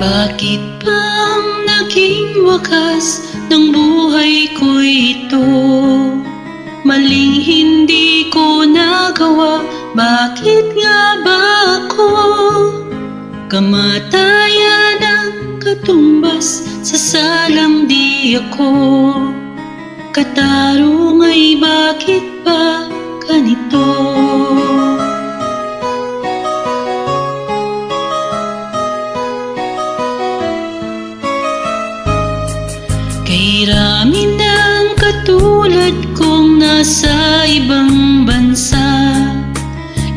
Bakit bang naging wakas ng buhay ko'y ito? Maling hindi ko nagawa, bakit nga ba ako? Kamatayan ang katumbas sa salang di ako. Katarong ay bakit ba ganito? Kay rami ng katulad kong nasa ibang bansa,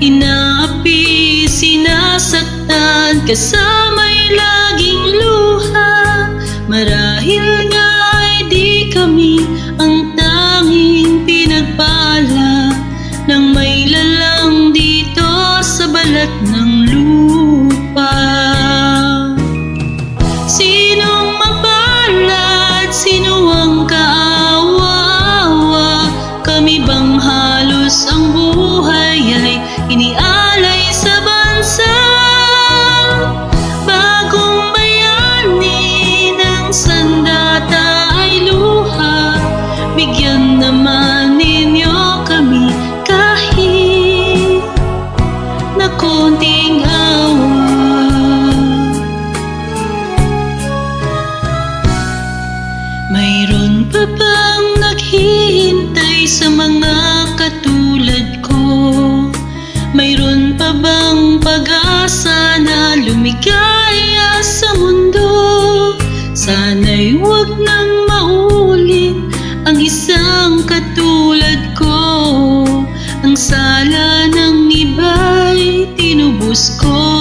inaapi, sinasaktan, kasama'y laging luha. Marahil nga ay di kami ang tanging pinagpala ng may lalang dito sa balat ng lupa. Sinong mapalad, sino ang kaawa-awa? Kami bang halos ang buhay ay inialay sa bansa? Bagong bayani ng sandata ay luha, bigyan naman ninyo kami kahit na konting awa. Mayroon pa bang naghihintay sa mga katulad ko? Mayroon pa bang pag-asa na lumigaya sa mundo? Sana'y huwag nang maulit ang isang katulad ko. Ang sala ng iba'y tinubos ko.